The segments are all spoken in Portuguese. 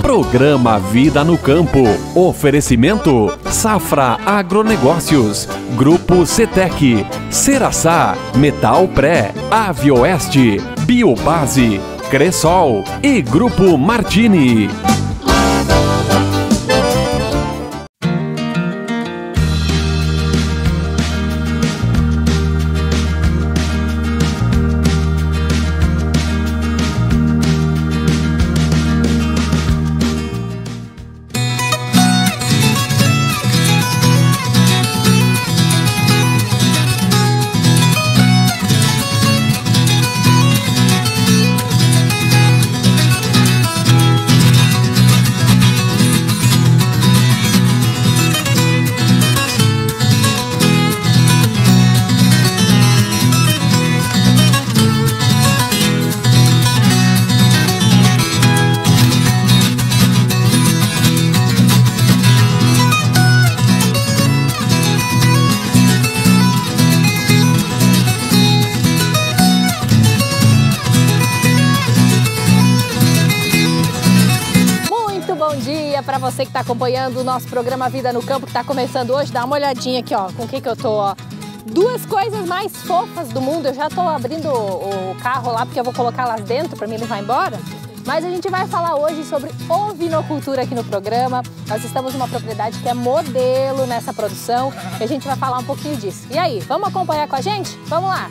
Programa Vida no Campo. Oferecimento Safra Agronegócios, Grupo Cetec, Ceraçá, Metal Pré, Avioeste, Biobase, Cressol e Grupo Martini. Para você que está acompanhando o nosso programa Vida no Campo, que está começando hoje, dá uma olhadinha aqui, ó, com o que eu tô, ó. Duas coisas mais fofas do mundo. Eu já tô abrindo o carro lá porque eu vou colocar lá dentro para me levar embora. Mas a gente vai falar hoje sobre ovinocultura aqui no programa. Nós estamos numa propriedade que é modelo nessa produção e a gente vai falar um pouquinho disso. E aí, vamos acompanhar com a gente? Vamos lá!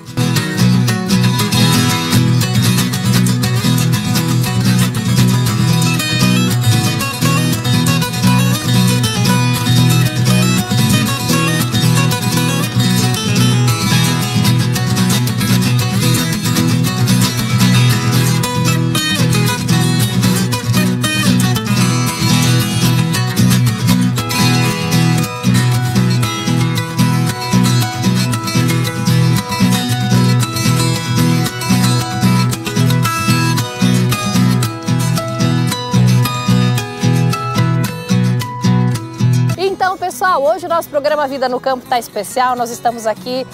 Pessoal, hoje o nosso programa Vida no Campo está especial. Nós estamos aqui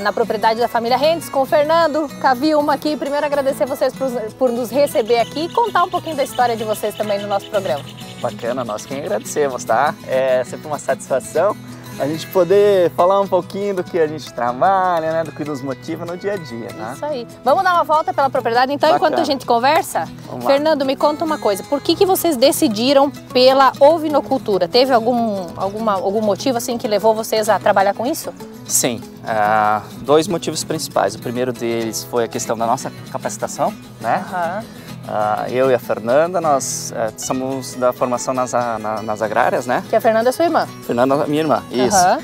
na propriedade da família Rentes com o Fernando, com a Vilma aqui. Primeiro agradecer vocês por nos receber aqui e contar um pouquinho da história de vocês também no nosso programa. Bacana, nós quem agradecemos, tá? É sempre uma satisfação a gente poder falar um pouquinho do que a gente trabalha, né? Do que nos motiva no dia a dia, né? Isso aí. Vamos dar uma volta pela propriedade então. Bacana. Enquanto a gente conversa? Vamos Fernando, lá. Me conta uma coisa. Por que vocês decidiram pela ovinocultura? Teve algum motivo assim que levou vocês a trabalhar com isso? Sim, dois motivos principais. O primeiro deles foi a questão da nossa capacitação, né? Uhum. Eu e a Fernanda, nós somos da formação nas agrárias, né? Que a Fernanda é sua irmã. Fernanda, minha irmã, isso. Uhum.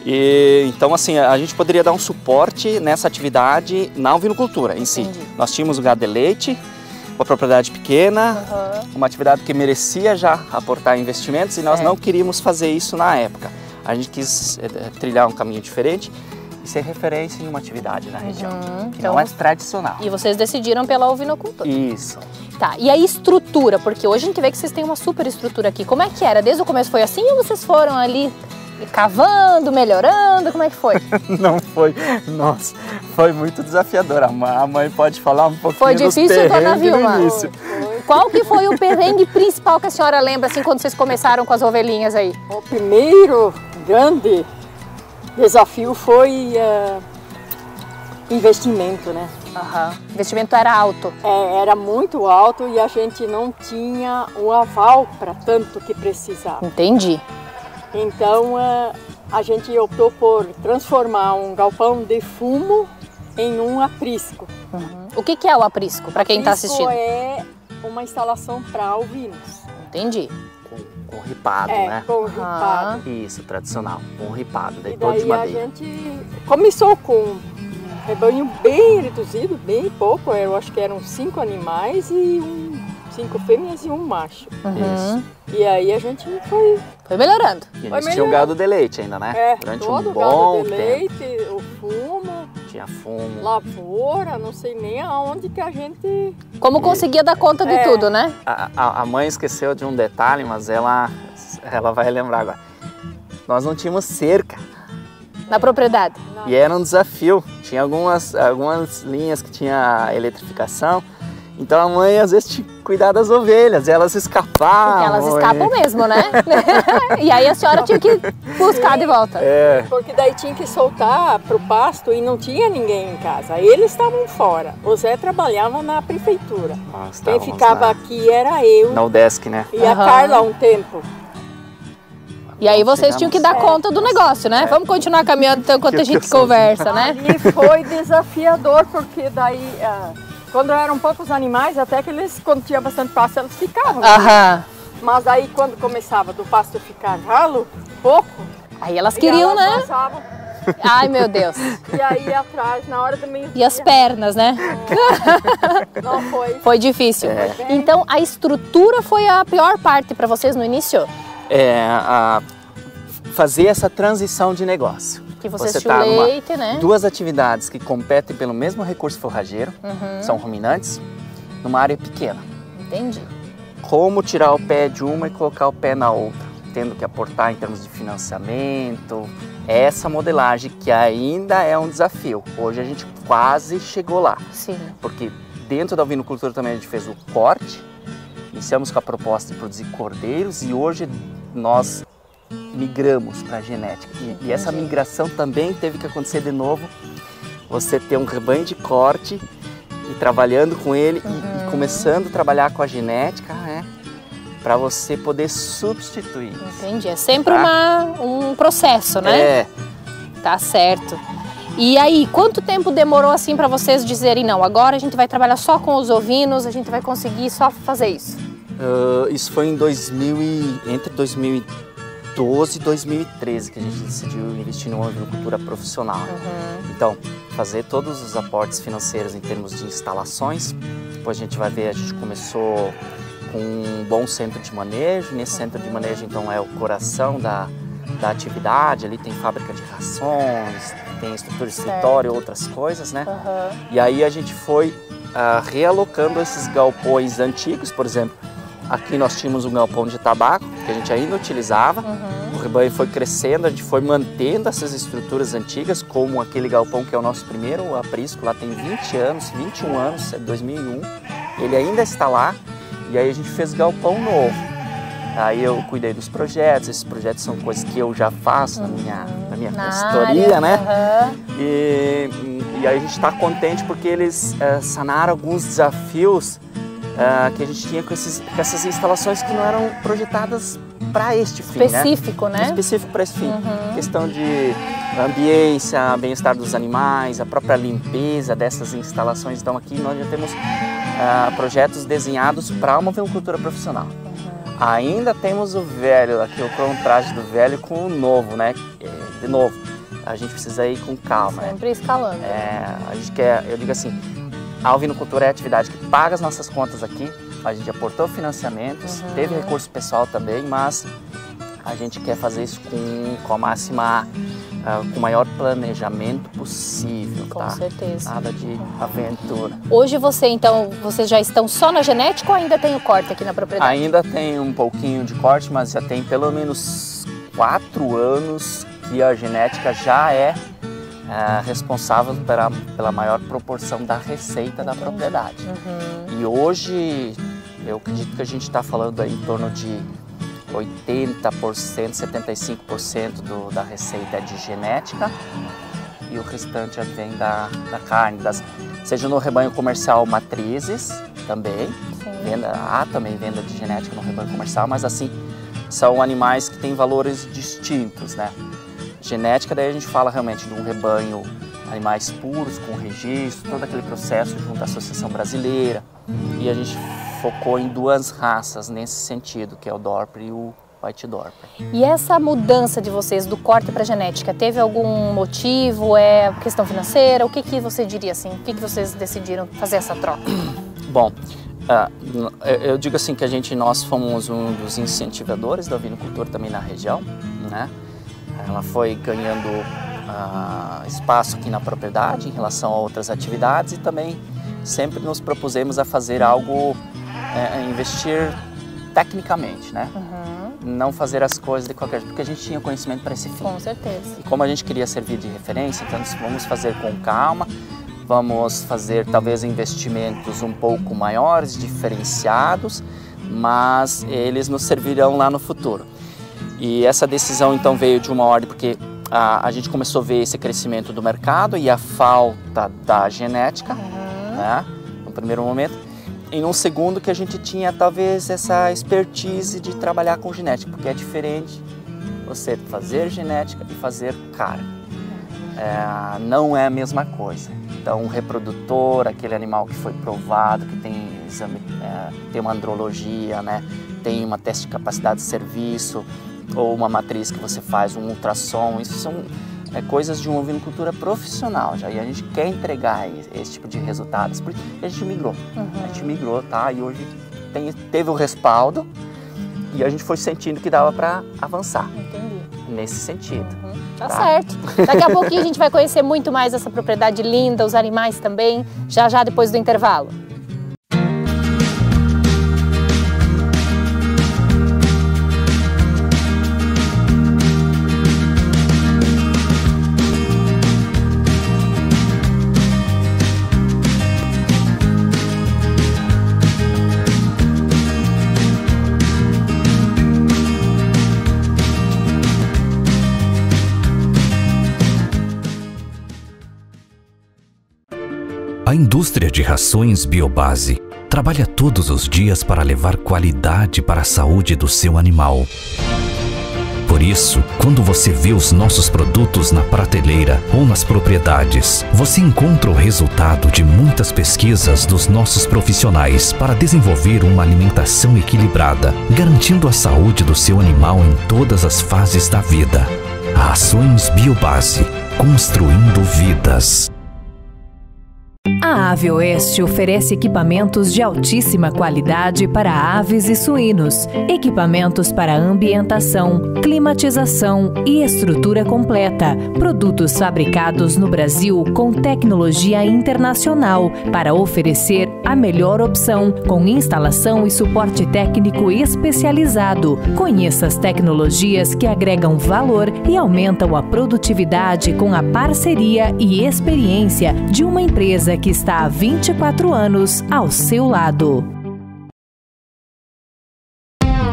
E, então, assim, a gente poderia dar um suporte nessa atividade na ovinocultura em si. Nós tínhamos o gado de leite, uma propriedade pequena, uma atividade que merecia já aportar investimentos e nós não queríamos fazer isso na época. A gente quis trilhar um caminho diferente e ser referência em uma atividade na região, que então, não é tradicional. E vocês decidiram pela ovinocultura. Isso. Tá, e a estrutura? Porque hoje a gente vê que vocês têm uma super estrutura aqui. Como é que era? Desde o começo foi assim ou vocês foram ali cavando, melhorando? Como é que foi? Não foi, nossa, foi muito desafiador. A mãe pode falar um pouquinho foi difícil, dona Vilma? Qual que foi o perrengue principal que a senhora lembra, assim, quando vocês começaram com as ovelhinhas aí? O primeiro grande desafio foi investimento, né? O investimento era alto? Era muito alto e a gente não tinha o aval para tanto que precisava. Entendi. Então a gente optou por transformar um galpão de fumo em um aprisco. O que é o aprisco, para quem está assistindo? É uma instalação para ovinos. Entendi. Com ripado, né? Com ripado. Isso, tradicional, com ripado, daí e todo de daí madeira. A gente começou com um rebanho bem reduzido, bem pouco, eu acho que eram 5 animais e 5 fêmeas e um macho. Isso. E aí a gente foi melhorando. E a gente tinha um gado de leite ainda, né? Durante todo um bom gado de leite, o fumo. tinha fumo. Lavoura, não sei nem aonde que a gente... Como conseguia dar conta de tudo, né? A mãe esqueceu de um detalhe, mas ela vai lembrar agora. Nós não tínhamos cerca. Na propriedade. Não. E era um desafio. Tinha algumas linhas que tinha eletrificação. Então a mãe às vezes tinha que cuidar das ovelhas, elas escapavam. Porque elas escapam mesmo, né? E aí a senhora tinha que buscar de volta. Porque daí tinha que soltar pro pasto e não tinha ninguém em casa. Eles estavam fora. O Zé trabalhava na prefeitura. Quem ficava aqui era eu. Na UDESC, né? E a Carla um tempo. E aí vocês tinham que dar conta do negócio, né? Vamos continuar caminhando então enquanto a gente conversa, né? Ali foi desafiador, porque daí... Quando eram poucos animais, até que eles, quando tinha bastante pasto, eles ficavam. Mas aí quando começava do pasto ficar ralo, pouco... Aí elas queriam, né? Passavam, Ai, meu Deus. e aí atrás, na hora do meio-dia... E as pernas, né? Não foi. Foi difícil. Então a estrutura foi a pior parte para vocês no início? Fazer essa transição de negócio. Que vocês Você tinham tá leite, né? Duas atividades que competem pelo mesmo recurso forrageiro, são ruminantes, numa área pequena. Entendi. Como tirar o pé de uma e colocar o pé na outra, tendo que aportar em termos de financiamento, essa modelagem que ainda é um desafio. Hoje a gente quase chegou lá. Sim. Porque dentro da ovinocultura também a gente fez o corte, iniciamos com a proposta de produzir cordeiros e hoje nós migramos para a genética. E essa migração também teve que acontecer de novo. Você ter um rebanho de corte e trabalhando com ele e começando a trabalhar com a genética, né? Para você poder substituir. Entendi. É sempre um processo, né? Tá certo. E aí, quanto tempo demorou assim para vocês dizerem, não, agora a gente vai trabalhar só com os ovinos, a gente vai conseguir só fazer isso? Isso foi em entre 2012 e 2013 que a gente decidiu investir numa agricultura profissional. Então, fazer todos os aportes financeiros em termos de instalações. Depois a gente vai ver, a gente começou com um bom centro de manejo. Nesse centro de manejo, então, é o coração da atividade. Ali tem fábrica de rações, tem estrutura de escritório, outras coisas, né? E aí a gente foi realocando esses galpões antigos, por exemplo. Aqui nós tínhamos um galpão de tabaco, que a gente ainda utilizava. O rebanho foi crescendo, a gente foi mantendo essas estruturas antigas, como aquele galpão que é o nosso primeiro, o aprisco, lá tem 20 anos, 21 anos, é 2001. Ele ainda está lá, e aí a gente fez galpão novo. Aí eu cuidei dos projetos, esses projetos são coisas que eu já faço na minha consultoria, né? E aí a gente está contente porque eles sanaram alguns desafios que a gente tinha com essas instalações que não eram projetadas para este fim, específico, né? Específico para esse fim. Questão de ambiência, bem-estar dos animais, a própria limpeza dessas instalações. Então aqui nós já temos projetos desenhados para uma ovinocultura profissional. Ainda temos o velho, aqui o contraste do velho com o novo, né? De novo, a gente precisa ir com calma. Sempre escalando. A gente quer, eu digo assim, a ovinocultura é a atividade que paga as nossas contas aqui. A gente aportou financiamentos, teve recurso pessoal também, mas a gente quer fazer isso com a máxima, com o maior planejamento possível, Com certeza. Nada de aventura. Hoje vocês já estão só na genética ou ainda tem o corte aqui na propriedade? Ainda tem um pouquinho de corte, mas já tem pelo menos 4 anos que a genética já é responsável pela maior proporção da receita da propriedade. E hoje, eu acredito que a gente está falando aí em torno de 80%, 75% da receita é de genética e o restante vem da carne, seja no rebanho comercial matrizes também, há também venda de genética no rebanho comercial, mas assim, são animais que têm valores distintos, né? Genética, daí a gente fala realmente de um rebanho, animais puros, com registro, todo aquele processo junto à Associação Brasileira. E a gente focou em 2 raças nesse sentido, que é o Dorper e o White Dorper. E essa mudança de vocês do corte para genética, teve algum motivo? É questão financeira? O que você diria assim? Por que vocês decidiram fazer essa troca? Bom, eu digo assim que nós fomos um dos incentivadores da ovinocultura também na região, né? Ela foi ganhando espaço aqui na propriedade em relação a outras atividades e também sempre nos propusemos a fazer algo, investir tecnicamente, né? Não fazer as coisas de qualquer jeito, porque a gente tinha conhecimento para esse fim. Com certeza. E como a gente queria servir de referência, então vamos fazer com calma, vamos fazer talvez investimentos um pouco maiores, diferenciados, mas eles nos servirão lá no futuro. E essa decisão então veio de uma ordem porque a gente começou a ver esse crescimento do mercado e a falta da genética, né, no primeiro momento. E num segundo que a gente tinha talvez essa expertise de trabalhar com genética, porque é diferente você fazer genética e fazer carne. Não é a mesma coisa. Então, um reprodutor, aquele animal que foi provado, que tem exame, tem uma andrologia, né, tem uma teste de capacidade de serviço, ou uma matriz que você faz, um ultrassom, isso são coisas de uma ovinocultura profissional já, e a gente quer entregar esse tipo de resultados, por isso a gente migrou. A gente migrou, tá? E hoje teve o respaldo e a gente foi sentindo que dava para avançar. Entendi. Nesse sentido. Tá certo. Daqui a pouquinho a gente vai conhecer muito mais essa propriedade linda, os animais também, já depois do intervalo. A indústria de rações Biobase trabalha todos os dias para levar qualidade para a saúde do seu animal. Por isso, quando você vê os nossos produtos na prateleira ou nas propriedades, você encontra o resultado de muitas pesquisas dos nossos profissionais para desenvolver uma alimentação equilibrada, garantindo a saúde do seu animal em todas as fases da vida. Rações Biobase, construindo vidas. A Ave Oeste oferece equipamentos de altíssima qualidade para aves e suínos, equipamentos para ambientação, climatização e estrutura completa, produtos fabricados no Brasil com tecnologia internacional para oferecer a melhor opção, com instalação e suporte técnico especializado. Conheça as tecnologias que agregam valor e aumentam a produtividade com a parceria e experiência de uma empresa que está há 24 anos ao seu lado.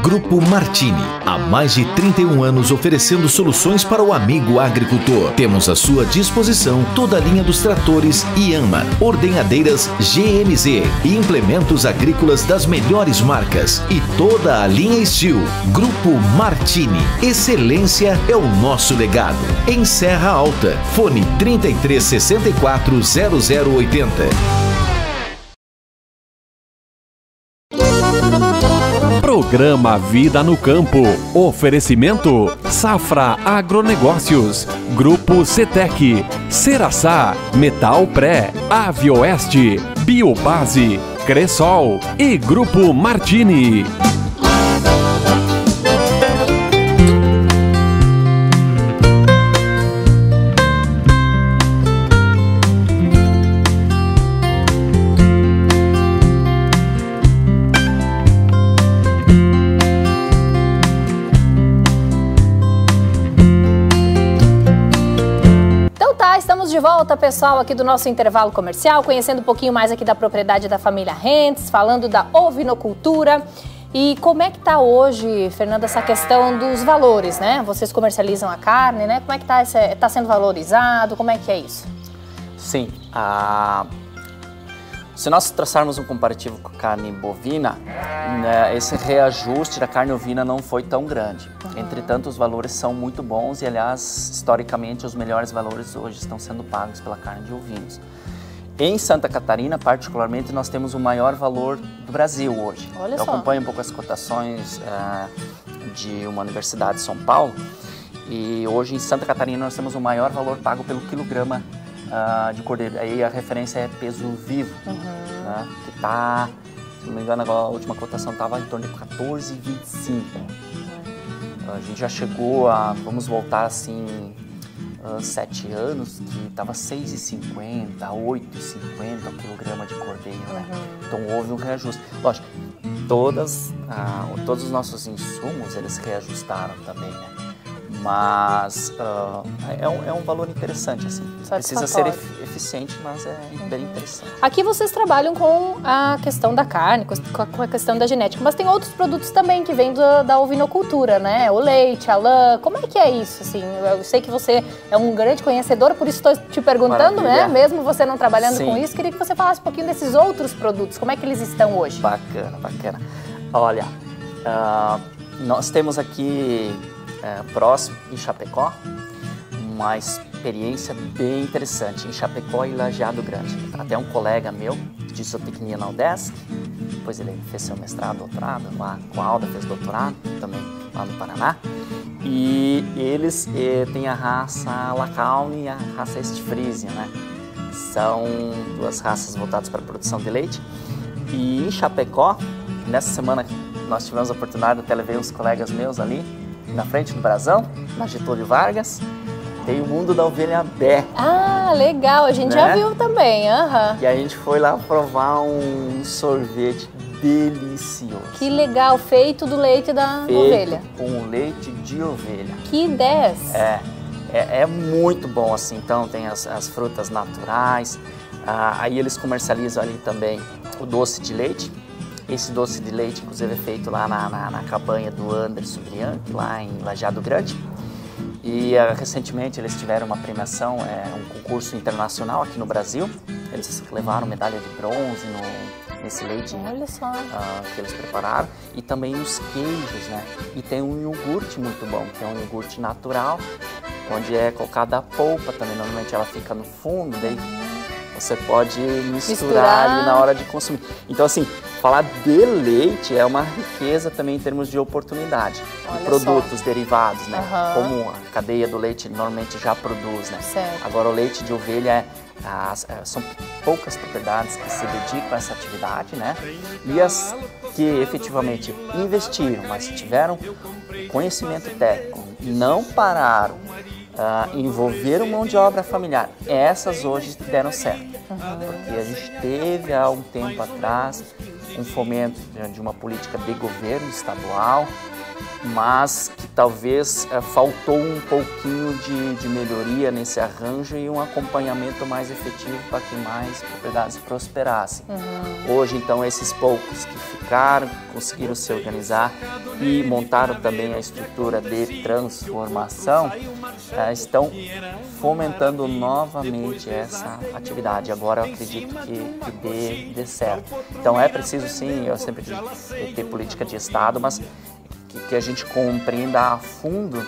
Grupo Martini, há mais de 31 anos oferecendo soluções para o amigo agricultor. Temos à sua disposição toda a linha dos tratores Yanmar, ordenhadeiras GMZ e implementos agrícolas das melhores marcas e toda a linha Steel. Grupo Martini, excelência é o nosso legado. Em Serra Alta, fone 3364 0080. Programa Vida no Campo. Oferecimento Safra Agronegócios, Grupo CETEC, Ceraçá, Metal Pré, Ave Oeste, Biobase, Cressol e Grupo Martini. Estamos de volta, pessoal, aqui do nosso intervalo comercial, conhecendo um pouquinho mais aqui da propriedade da família Rentes, falando da ovinocultura. E como é que está hoje, Fernanda, essa questão dos valores, né? Vocês comercializam a carne, né? Como é que está sendo valorizado? Como é que é isso? Sim, se nós traçarmos um comparativo com a carne bovina, né, esse reajuste da carne ovina não foi tão grande. Entretanto, os valores são muito bons e, aliás, historicamente, os melhores valores hoje estão sendo pagos pela carne de ovinos. Em Santa Catarina, particularmente, nós temos o maior valor do Brasil hoje. Olha Eu só. acompanho um pouco as cotações de uma universidade de São Paulo e hoje em Santa Catarina nós temos o maior valor pago pelo quilograma de cordeiro. Aí a referência é peso vivo, né, que está, se não me engano, agora a última cotação estava em torno de 14,25. A gente já chegou a, vamos voltar assim, 7 anos, que estava 6,50, 8,50 o quilograma de cordeiro, né? Então houve um reajuste. Lógico, todos os nossos insumos, eles reajustaram também, né? Mas é um valor interessante, assim. Precisa ser eficiente, mas é bem interessante. Aqui vocês trabalham com a questão da carne, com a questão da genética, mas tem outros produtos também que vêm da ovinocultura, né? O leite, a lã, como é que é isso, assim? Eu sei que você é um grande conhecedor, por isso estou te perguntando, né? Mesmo você não trabalhando com isso, queria que você falasse um pouquinho desses outros produtos, como é que eles estão hoje? Bacana, bacana. Olha, nós temos aqui... próximo, em Chapecó, uma experiência bem interessante, em Chapecó e Lajeado Grande. Até um colega meu de zootecnia na UDESC, depois ele fez seu mestrado, doutorado, lá com a Alda fez doutorado, também lá no Paraná. E eles têm a raça Lacaune e a raça East Friesian, né? São duas raças voltadas para a produção de leite. E em Chapecó, nessa semana nós tivemos a oportunidade, até levei uns colegas meus ali, na frente do Brasão, na Getúlio Vargas, tem o Mundo da Ovelha Bé. Ah, legal, a gente já viu também, E a gente foi lá provar um sorvete delicioso. Que legal, feito do leite da ovelha. Com leite de ovelha. Que 10! É muito bom assim, então tem as frutas naturais, aí eles comercializam ali também o doce de leite. Esse doce de leite, inclusive, é feito lá na cabanha do Anderson Bianchi, lá em Lajeado Grande. E recentemente eles tiveram uma premiação, um concurso internacional aqui no Brasil. Eles levaram medalha de bronze nesse leite. Olha só. Que eles prepararam. E também os queijos, né? E tem um iogurte muito bom, que é um iogurte natural, onde é colocada a polpa também. Normalmente ela fica no fundo, daí você pode misturar ali na hora de consumir. Então, assim, falar de leite é uma riqueza também em termos de oportunidade. De produtos derivados, né? Como a cadeia do leite normalmente já produz, né? Certo. Agora, o leite de ovelha são poucas propriedades que se dedicam a essa atividade, né? E as que efetivamente investiram, mas tiveram conhecimento técnico, não pararam, envolveram mão de obra familiar, essas hoje deram certo. Porque a gente teve há um tempo atrás um fomento de uma política de governo estadual, mas que talvez faltou um pouquinho de melhoria nesse arranjo e um acompanhamento mais efetivo para que mais propriedades prosperassem. Hoje, então, esses poucos que ficaram, conseguiram se organizar e montaram também a estrutura de transformação, estão fomentando novamente essa atividade. Agora eu acredito que dê certo. Então é preciso sim, eu sempre digo, ter política de Estado, mas que a gente compreenda a fundo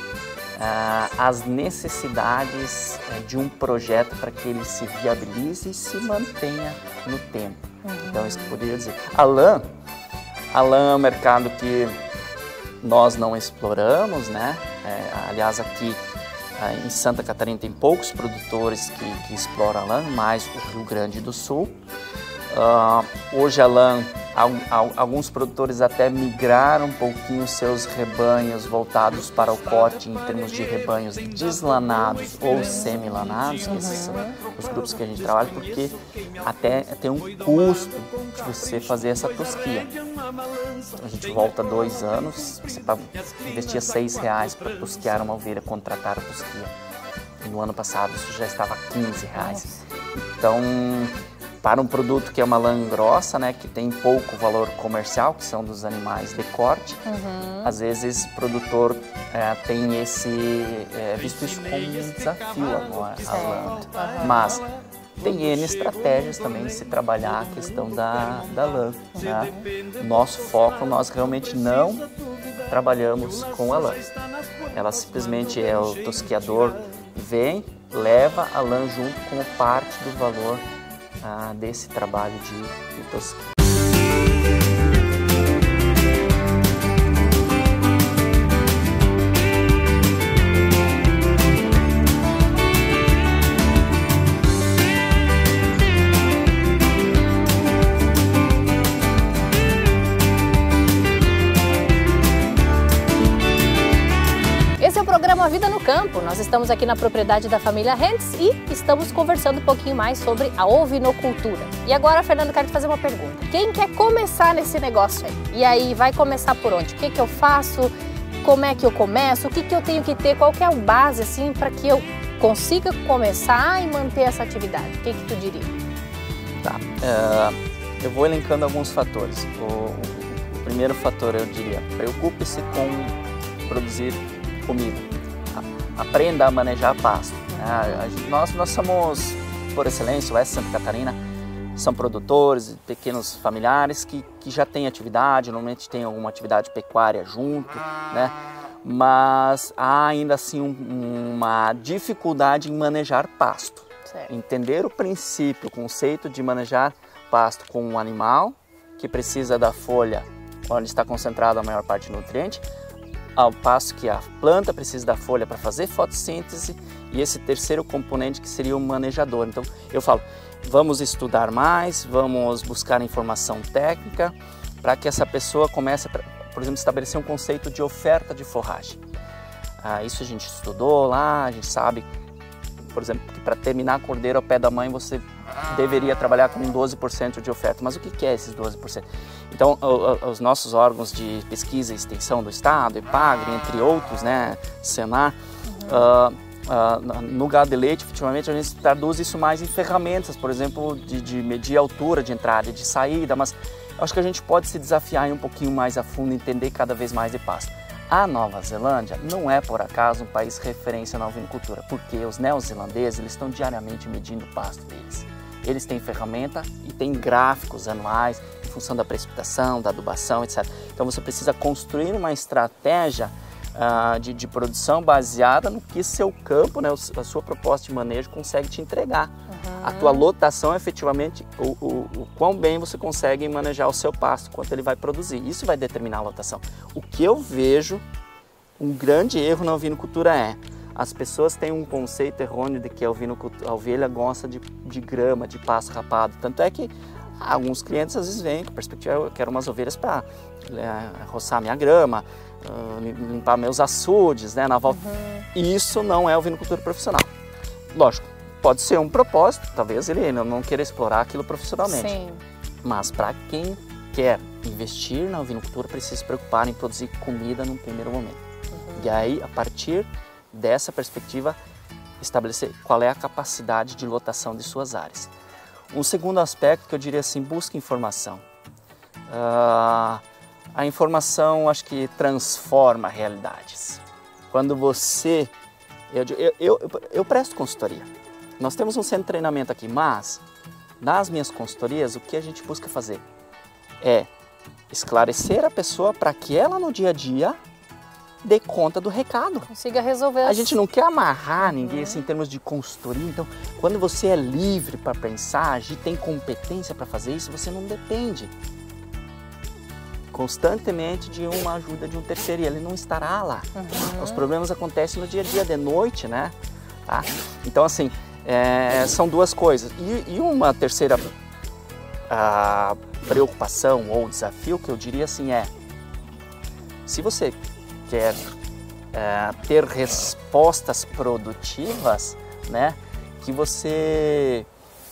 as necessidades de um projeto para que ele se viabilize e se mantenha no tempo. Então, isso que eu poderia dizer. A lã é um mercado que nós não exploramos, né? Aliás, aqui em Santa Catarina tem poucos produtores que exploram a lã, mais o Rio Grande do Sul. Hoje a lã, alguns produtores até migraram um pouquinho seus rebanhos voltados para o corte em termos de rebanhos deslanados ou semilanados, que esses são os grupos que a gente trabalha, porque até tem um custo de você fazer essa tosquia. A gente volta 2 anos, você investia R$6 para tosquiar uma ovelha, contratar a tosquia. E no ano passado isso já estava R$15. Então, para um produto que é uma lã grossa, né, que tem pouco valor comercial, que são dos animais de corte, às vezes o produtor tem visto isso como um desafio agora, a lã. Mas tem N estratégias também de se trabalhar a questão da lã. Né? Nosso foco, nós realmente não trabalhamos com a lã. Ela simplesmente o tosquiador vem, leva a lã junto como parte do valor desse trabalho de tosquia. programa Vida no Campo. Nós estamos aqui na propriedade da família Hentz e estamos conversando um pouquinho mais sobre a ovinocultura. E agora, Fernando, quero te fazer uma pergunta. Quem quer começar nesse negócio aí? E aí, vai começar por onde? O que eu faço? Como é que eu começo? O que eu tenho que ter? Qual que é a base, assim, para que eu consiga começar e manter essa atividade? O que tu diria? Tá. Eu vou elencando alguns fatores. O primeiro fator, eu diria, preocupe-se com produzir comida. Aprenda a manejar pasto. Nós somos, por excelência, o Oeste Santa Catarina, são produtores, pequenos familiares que já têm atividade, normalmente tem alguma atividade pecuária junto, né? Mas há ainda assim uma dificuldade em manejar pasto. Certo. Entender o princípio, o conceito de manejar pasto com um animal que precisa da folha onde está concentrada a maior parte do nutriente, ao passo que a planta precisa da folha para fazer fotossíntese, e esse terceiro componente que seria o manejador. Então eu falo, vamos estudar mais, vamos buscar informação técnica para que essa pessoa comece, por exemplo, estabelecer um conceito de oferta de forragem. Isso a gente estudou lá, a gente sabe, por exemplo, que para terminar cordeiro ao pé da mãe você deveria trabalhar com 12% de oferta. Mas o que é esses 12%? Então, os nossos órgãos de pesquisa e extensão do Estado, EPAGRE, entre outros, né, Senar, no gado de leite, efetivamente, a gente traduz isso mais em ferramentas, por exemplo, de medir a altura de entrada e de saída, mas acho que a gente pode se desafiar um pouquinho mais a fundo, entender cada vez mais de pasto. A Nova Zelândia não é, por acaso, um país referência na ovinocultura, porque os neozelandeses eles estão diariamente medindo o pasto deles. Eles têm ferramenta e têm gráficos anuais em função da precipitação, da adubação, etc. Então você precisa construir uma estratégia de produção baseada no que seu campo, né, a sua proposta de manejo consegue te entregar. A tua lotação, efetivamente, o quão bem você consegue manejar o seu pasto, quanto ele vai produzir. Isso vai determinar a lotação. O que eu vejo, um grande erro na ovinocultura é, as pessoas têm um conceito errôneo de que a ovelha gosta de grama, de pasto rapado. Tanto é que alguns clientes às vezes vêm com a perspectiva, eu quero umas ovelhas para roçar minha grama, limpar meus açudes, né, na volta. Isso não é ovinocultura profissional. Lógico, pode ser um propósito, talvez ele não queira explorar aquilo profissionalmente. Sim. Mas para quem quer investir na ovinocultura, precisa se preocupar em produzir comida num primeiro momento. E aí, a partir dessa perspectiva, estabelecer qual é a capacidade de lotação de suas áreas. Um segundo aspecto que eu diria assim, busque informação. A informação, acho que transforma realidades. Quando você... Eu presto consultoria. Nós temos um centro de treinamento aqui, mas nas minhas consultorias, o que a gente busca fazer é esclarecer a pessoa para que ela no dia a dia dê conta do recado. Consiga resolver. A gente não quer amarrar ninguém assim, em termos de consultoria. Então, quando você é livre para pensar, agir, tem competência para fazer isso, você não depende constantemente de uma ajuda de um terceiro, e ele não estará lá. Os problemas acontecem no dia a dia, de noite, né? Tá? Então, assim, são duas coisas. E uma terceira preocupação ou desafio que eu diria assim é, se você quer ter respostas produtivas, né, que você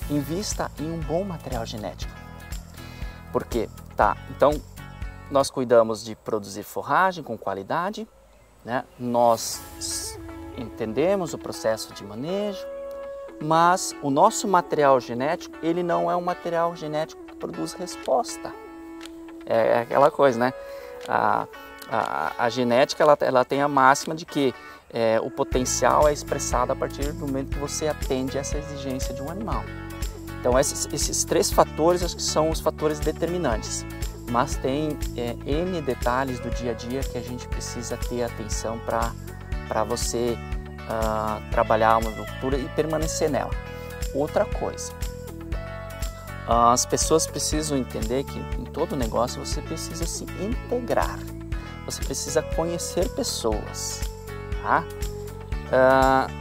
invista em um bom material genético. Por quê? Tá, então nós cuidamos de produzir forragem com qualidade, né? Nós entendemos o processo de manejo, mas o nosso material genético, ele não é um material genético que produz resposta. É aquela coisa, né? A genética ela tem a máxima de que o potencial é expressado a partir do momento que você atende essa exigência de um animal. Então esses três fatores acho que são os fatores determinantes, mas tem N detalhes do dia a dia que a gente precisa ter atenção para você trabalhar uma agricultura e permanecer nela. Outra coisa, as pessoas precisam entender que em todo negócio você precisa se integrar. Você precisa conhecer pessoas, tá?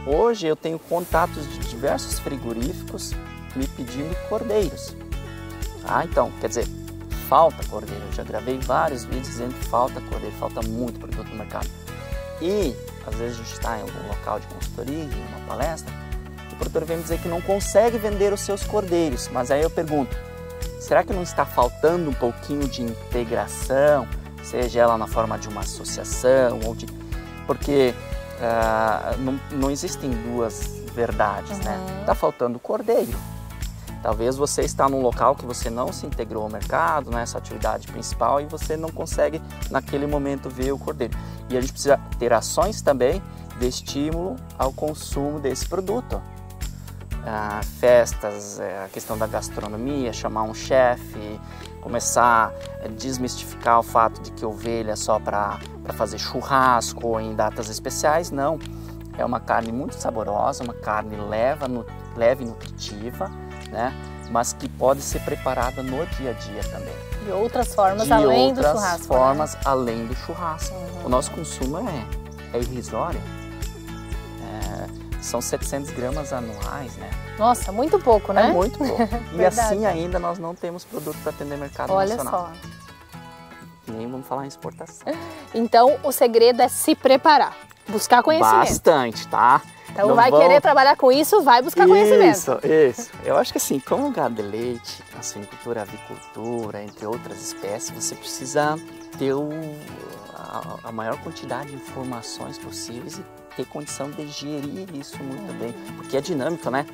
Hoje eu tenho contatos de diversos frigoríficos me pedindo cordeiros. Então, quer dizer, falta cordeiro. Eu já gravei vários vídeos dizendo que falta cordeiro, falta muito produto no mercado. E às vezes a gente está em algum local de consultoria, em uma palestra, o produtor vem me dizer que não consegue vender os seus cordeiros. Mas aí eu pergunto, será que não está faltando um pouquinho de integração, seja ela na forma de uma associação, ou de... porque não existem duas verdades, né? Está faltando cordeiro. Talvez você está num local que você não se integrou ao mercado, nessa atividade principal, e você não consegue naquele momento ver o cordeiro. E a gente precisa ter ações também de estímulo ao consumo desse produto. Festas, a questão da gastronomia, chamar um chefe, começar a desmistificar o fato de que ovelha é só para fazer churrasco ou em datas especiais. Não, é uma carne muito saborosa, uma carne leve e nutritiva, né? Mas que pode ser preparada no dia a dia também. De outras formas além do churrasco. De outras formas além do churrasco. O nosso consumo é irrisório. São 700 gramas anuais, né? Nossa, muito pouco, né? É muito pouco. E assim ainda nós não temos produto para atender o mercado nacional. Olha só. E nem vamos falar em exportação. Então, o segredo é se preparar, buscar conhecimento. Bastante, tá? Então, não vai querer trabalhar com isso, vai buscar conhecimento. Isso. Eu acho que assim, como o gado de leite, a suinicultura, a avicultura, entre outras espécies, você precisa ter a maior quantidade de informações possíveis e ter condição de gerir isso muito bem, porque é dinâmico, né?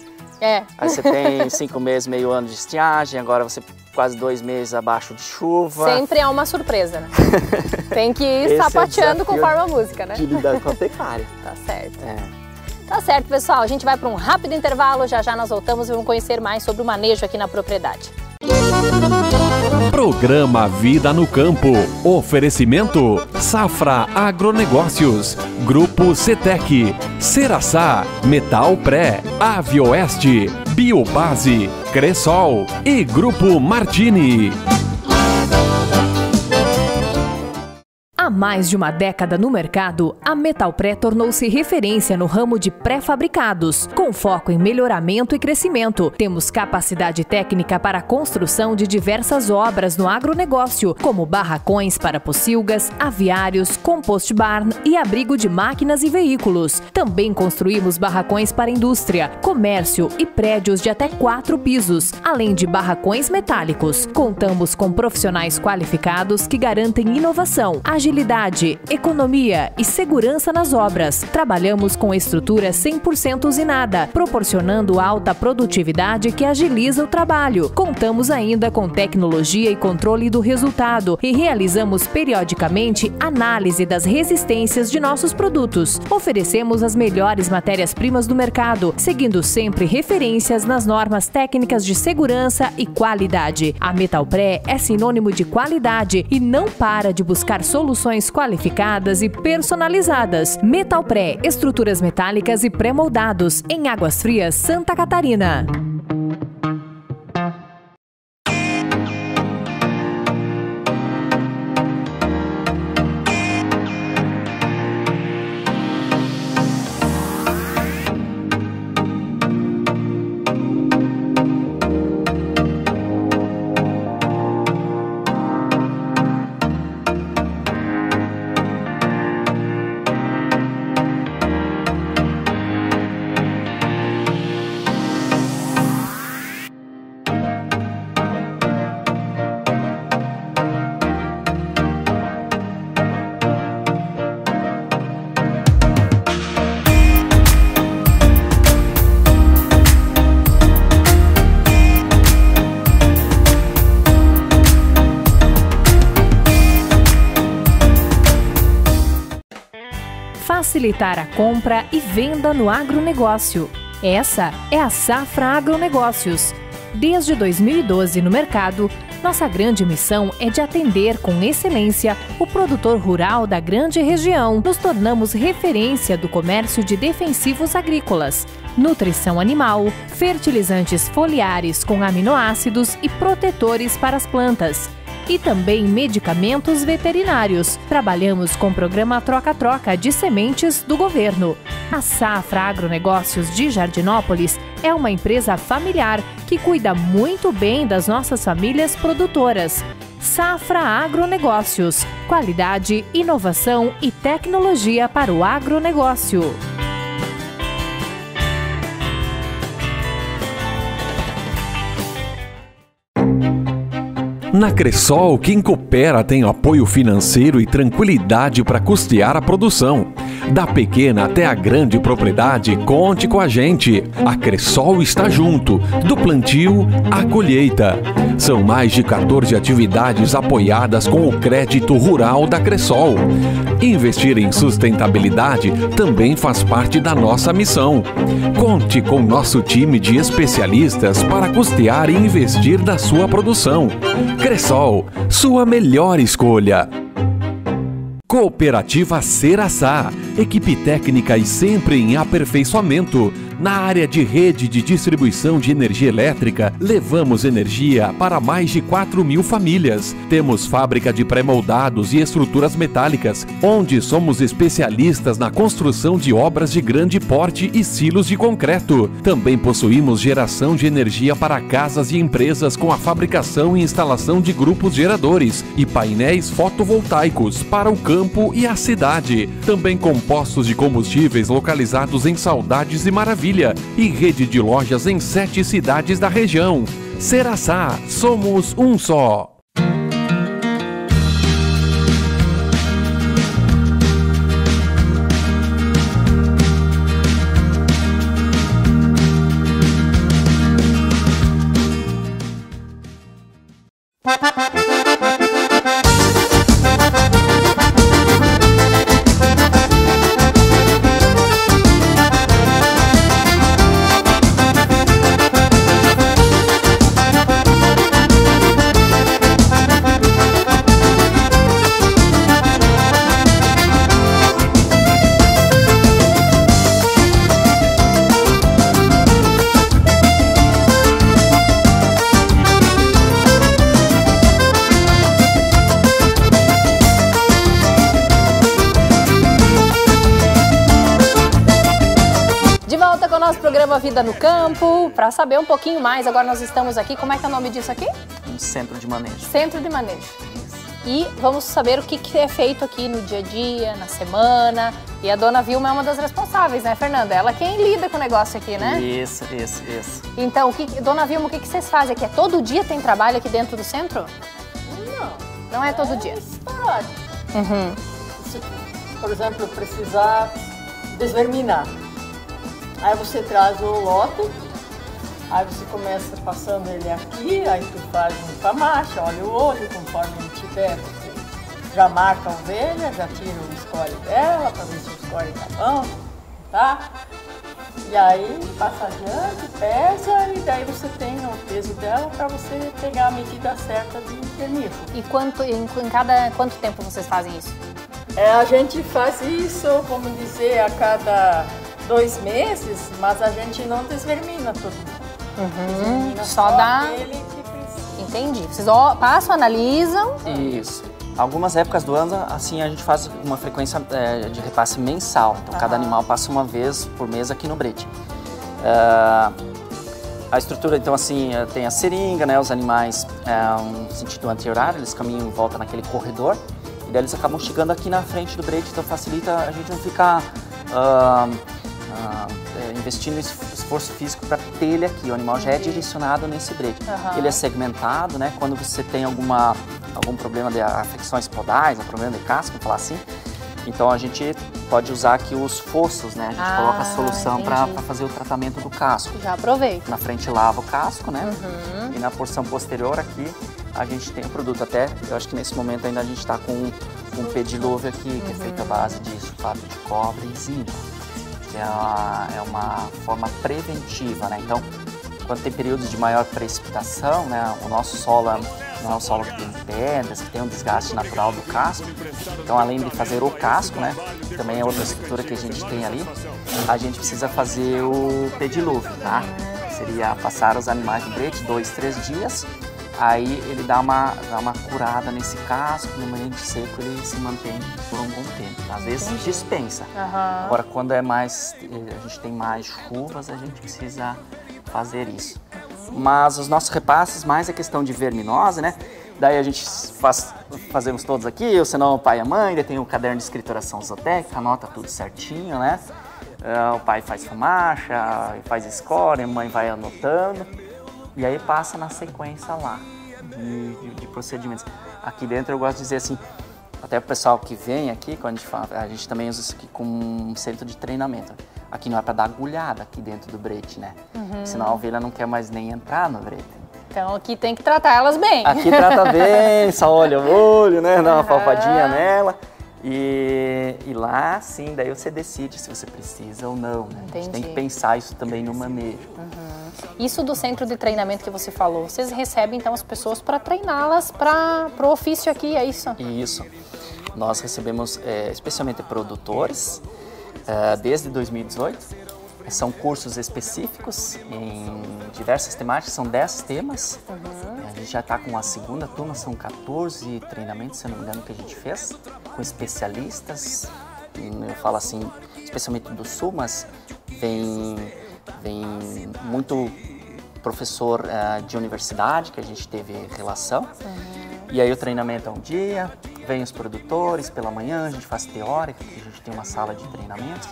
Aí você tem 5 meses, meio ano de estiagem, agora você quase 2 meses abaixo de chuva. Sempre é uma surpresa, né? Tem que ir sapateando conforme a música, né? De lidar com a pecuária. Tá certo. Tá certo, pessoal. A gente vai para um rápido intervalo, já nós voltamos e vamos conhecer mais sobre o manejo aqui na propriedade. Programa Vida no Campo. Oferecimento Safra Agronegócios, Grupo CETEC, Ceraçá, Metal Pré, Avioeste, Biobase, Cressol e Grupo Martini. Há mais de uma década no mercado, a Metalpré tornou-se referência no ramo de pré-fabricados, com foco em melhoramento e crescimento. Temos capacidade técnica para a construção de diversas obras no agronegócio, como barracões para pocilgas, aviários, compost barn e abrigo de máquinas e veículos. Também construímos barracões para indústria, comércio e prédios de até 4 pisos, além de barracões metálicos. Contamos com profissionais qualificados que garantem inovação, agilidade, economia e segurança nas obras. Trabalhamos com estrutura 100% usinada, proporcionando alta produtividade que agiliza o trabalho. Contamos ainda com tecnologia e controle do resultado e realizamos periodicamente análise das resistências de nossos produtos. Oferecemos as melhores matérias-primas do mercado, seguindo sempre referências nas normas técnicas de segurança e qualidade. A Metalpré é sinônimo de qualidade e não para de buscar soluções qualificadas e personalizadas. Metalpré, estruturas metálicas e pré-moldados, em Águas Frias, Santa Catarina. Facilitar a compra e venda no agronegócio. Essa é a Safra Agronegócios. Desde 2012 no mercado, nossa grande missão é de atender com excelência o produtor rural da grande região. Nos tornamos referência do comércio de defensivos agrícolas, nutrição animal, fertilizantes foliares com aminoácidos e protetores para as plantas. E também medicamentos veterinários. Trabalhamos com o programa Troca-Troca de sementes do governo. A Safra Agronegócios de Jardinópolis é uma empresa familiar que cuida muito bem das nossas famílias produtoras. Safra Agronegócios. Qualidade, inovação e tecnologia para o agronegócio. Na Cressol, quem coopera tem apoio financeiro e tranquilidade para custear a produção. Da pequena até a grande propriedade, conte com a gente. A Cressol está junto, do plantio à colheita. São mais de 14 atividades apoiadas com o crédito rural da Cressol. Investir em sustentabilidade também faz parte da nossa missão. Conte com nosso time de especialistas para custear e investir na sua produção. Cressol, sua melhor escolha. Cooperativa Ceraçá, equipe técnica e sempre em aperfeiçoamento. Na área de rede de distribuição de energia elétrica, levamos energia para mais de 4.000 famílias. Temos fábrica de pré-moldados e estruturas metálicas, onde somos especialistas na construção de obras de grande porte e silos de concreto. Também possuímos geração de energia para casas e empresas com a fabricação e instalação de grupos geradores e painéis fotovoltaicos para o campo e a cidade. Também com postos de combustíveis localizados em Saudades e Maravilha e rede de lojas em 7 cidades da região. Ceraçá, somos um só. Programa Vida no Campo, para saber um pouquinho mais, agora nós estamos aqui, como é que é o nome disso aqui? Um centro de manejo. Centro de manejo. E vamos saber o que é feito aqui no dia a dia, na semana, e a dona Vilma é uma das responsáveis, né, Fernanda? Ela quem lida com o negócio aqui, né? Isso. Então, dona Vilma, o que vocês fazem aqui? Todo dia tem trabalho aqui dentro do centro? Não é todo dia? Esporádico. Se, por exemplo, precisar desverminar. Aí você traz o lote, aí você começa passando ele aqui, aí tu faz um camacho, olha o olho, conforme ele tiver, você já marca a ovelha, já tira o score dela, para ver se o score tá bom, tá? E aí passa adiante, pesa e daí você tem o peso dela para você pegar a medida certa de vernizo. E quanto tempo vocês fazem isso? A gente faz isso, vamos dizer, a cada 2 meses, mas a gente não desvermina tudo. Desvermina só dá. Ele que precisa. Entendi. Vocês passam, analisam. Isso. Algumas épocas do ano, assim, a gente faz uma frequência de repasse mensal. Então, cada animal passa uma vez por mês aqui no brete. A estrutura, então, assim, tem a seringa, né? Os animais, no sentido anti-horário, eles caminham em volta naquele corredor. E daí eles acabam chegando aqui na frente do brete, então facilita a gente não ficar investindo esforço físico para ter ele aqui. O animal já é direcionado nesse brete. Ele é segmentado, né? Quando você tem algum problema de afecções podais, um problema de casco, vamos falar assim, então a gente pode usar aqui os fossos, né? A gente coloca a solução para fazer o tratamento do casco. Já aproveito. Na frente lava o casco, né? E na porção posterior aqui a gente tem o produto. Até, eu acho que nesse momento ainda a gente está com um pedilove aqui, que é feito à base de sulfato de cobre e zinco. Que é uma forma preventiva, né? Então, quando tem períodos de maior precipitação, né? O nosso solo não é um solo que tem pedras, que tem um desgaste natural do casco. Então, além de fazer o casco, né? Também é outra estrutura que a gente tem ali. A gente precisa fazer o pedilúvio, tá? Seria passar os animais no brete 2, 3 dias. Aí ele dá uma curada nesse casco, no ambiente seco ele se mantém por um bom tempo. Às vezes dispensa. Agora, quando a gente tem mais chuvas, a gente precisa fazer isso. Mas os nossos repasses, mais a questão de verminose, né? Daí a gente fazemos todos aqui, ou senão o pai e a mãe, daí tem o caderno de escrituração zootécnica, anota tudo certinho, né? O pai faz fumaça, faz score, a mãe vai anotando. E aí passa na sequência lá de procedimentos. Aqui dentro eu gosto de dizer assim, até o pessoal que vem aqui, quando a gente fala, a gente também usa isso aqui como um centro de treinamento. Aqui não é para dar agulhada aqui dentro do brete, né? Senão a ovelha não quer mais nem entrar no brete. Então aqui tem que tratar elas bem. Aqui trata bem, só olha o olho, né? Dá uma palpadinha nela. E lá, sim, daí você decide se você precisa ou não, né? A gente tem que pensar isso também no manejo. Isso do centro de treinamento que você falou, vocês recebem então as pessoas para treiná-las para o ofício aqui, é isso? Isso. Nós recebemos especialmente produtores desde 2018. São cursos específicos em diversas temáticas, são 10 temas. A gente já está com a segunda turma, são 14 treinamentos, se eu não me engano, que a gente fez, com especialistas. Eu falo assim, especialmente do Sul, mas vem muito professor de universidade, que a gente teve relação. E aí o treinamento é um dia, vem os produtores pela manhã, a gente faz teórica, a gente tem uma sala de treinamentos.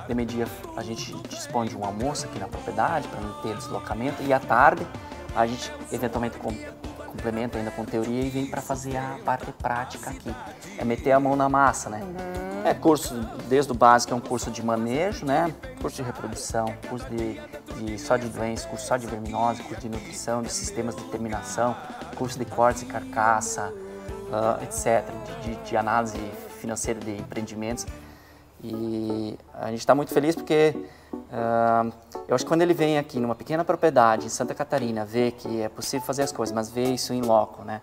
De meio-dia a gente dispõe de um almoço aqui na propriedade para não ter deslocamento, e à tarde a gente eventualmente complementa ainda com teoria e vem para fazer a parte prática aqui. É meter a mão na massa, né? É curso, desde o básico é um curso de manejo, né? Curso de reprodução, curso só de doenças, curso só de verminose, curso de nutrição, de sistemas de terminação, curso de cortes e carcaça, etc. De análise financeira de empreendimentos. E a gente está muito feliz porque eu acho que quando ele vem aqui numa pequena propriedade em Santa Catarina, vê que é possível fazer as coisas, mas vê isso em loco, né?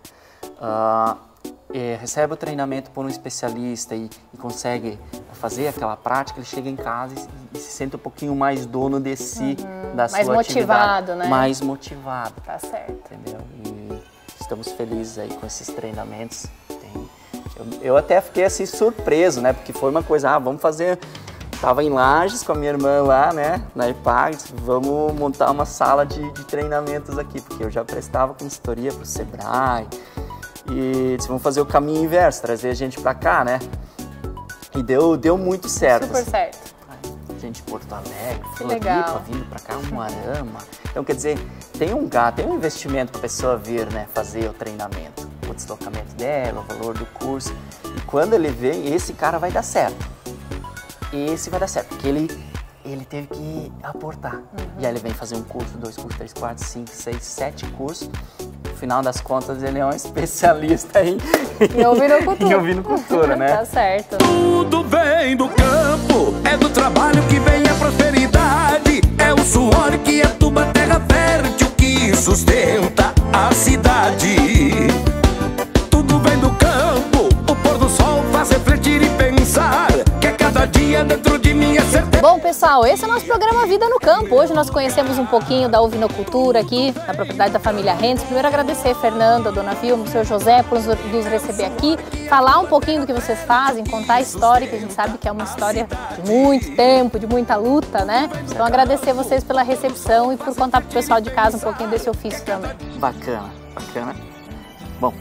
Recebe o treinamento por um especialista e consegue fazer aquela prática, ele chega em casa e se sente um pouquinho mais dono de si, da sua atividade. Mais motivado, né? Mais motivado. Tá certo. Entendeu? E estamos felizes aí com esses treinamentos. Eu até fiquei assim surpreso, né? Porque foi uma coisa, vamos fazer... Tava em Lages com a minha irmã lá, né? Na IPAG, vamos montar uma sala de treinamentos aqui, porque eu já prestava consultoria pro Sebrae. E disse, vamos fazer o caminho inverso, trazer a gente pra cá, né? E deu muito certo. Super certo. Gente de Porto Alegre, Floripa, vindo pra cá, Umuarama. Então, quer dizer, tem um investimento pra pessoa vir, né? Fazer o treinamento. O deslocamento dela, o valor do curso. E quando ele vem, esse cara vai dar certo. Esse vai dar certo, porque ele teve que aportar. E aí ele vem fazer um curso, 2 cursos, 3, 4, 5, 6, 7 cursos. No final das contas, ele é um especialista em ovinocultura, né? Tá certo. Tudo vem do campo, é do trabalho que vem a prosperidade. É o suor que aduba a terra fértil que sustenta a cidade. Tudo vem do campo, o pôr do sol faz refletir e pensar que a cada dia dentro de mim é certeza. Bom, pessoal, esse é o nosso programa Vida no Campo. Hoje nós conhecemos um pouquinho da ovinocultura aqui, na propriedade da família Rendes. Primeiro agradecer a Fernanda, a dona Vilma, o seu José por nos receber aqui, falar um pouquinho do que vocês fazem, contar a história, que a gente sabe que é uma história de muito tempo, de muita luta, né? Então agradecer vocês pela recepção e por contar pro pessoal de casa um pouquinho desse ofício também. Bacana, bacana. Bom,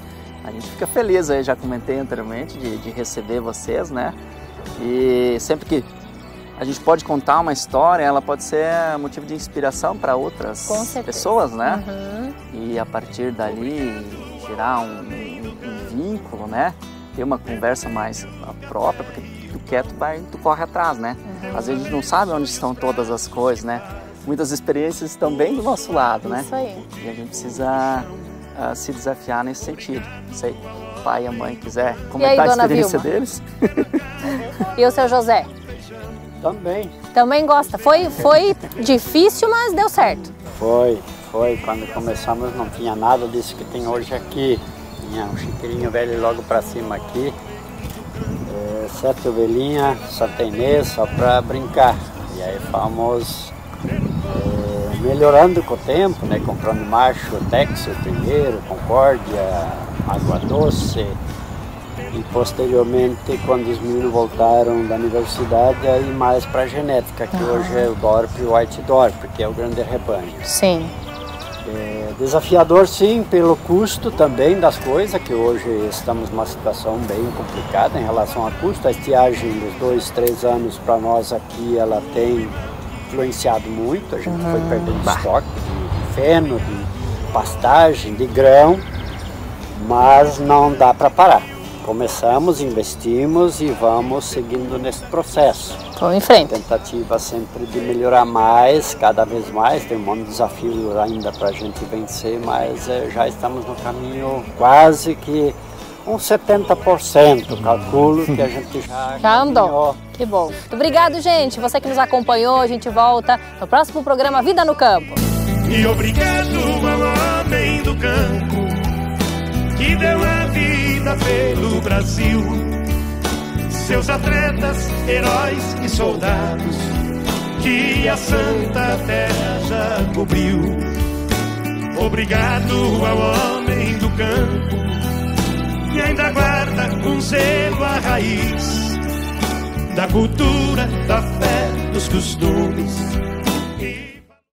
a gente fica feliz aí, já comentei anteriormente, de receber vocês, né? E sempre que a gente pode contar uma história, ela pode ser motivo de inspiração para outras pessoas, né? E a partir dali gerar um vínculo, né? Ter uma conversa mais própria, porque tu quer, tu corre atrás, né? Às vezes a gente não sabe onde estão todas as coisas, né? Muitas experiências estão bem do nosso lado, né? Isso aí. E a gente precisa se desafiar nesse sentido. Não sei, o pai e a mãe quiser comentar a experiência deles. E o seu José? Também. Também gosta. Foi difícil, mas deu certo. Foi. Quando começamos não tinha nada disso que tem hoje aqui. Tinha um chiqueirinho velho logo para cima aqui. 7 ovelhinhas, só tem mês, só para brincar. E aí fomos melhorando com o tempo, né? Comprando macho, Texo primeiro, Concórdia, Água Doce. E posteriormente, quando os meninos voltaram da universidade, aí mais para a genética, que hoje é o Dorp e o White Dorp, que é o grande rebanho. Sim. Desafiador sim, pelo custo também das coisas, que hoje estamos numa situação bem complicada em relação a custo. A estiagem dos 2, 3 anos para nós aqui, ela tem influenciado muito, a gente foi perdendo estoque de feno, de pastagem, de grão, mas não dá para parar. Começamos, investimos e vamos seguindo nesse processo. Vamos em frente. Tentativa sempre de melhorar mais, cada vez mais. Tem um monte de desafios ainda para a gente vencer, mas já estamos no caminho quase que uns 70%. Calculo que a gente já andou. Que bom. Muito obrigado, gente. Você que nos acompanhou, a gente volta no próximo programa Vida no Campo. E obrigado ao homem do campo que deu a vida pelo Brasil, seus atletas, heróis e soldados que a Santa Terra já cobriu. Obrigado ao homem do campo que ainda guarda com zelo a raiz da cultura, da fé, dos costumes.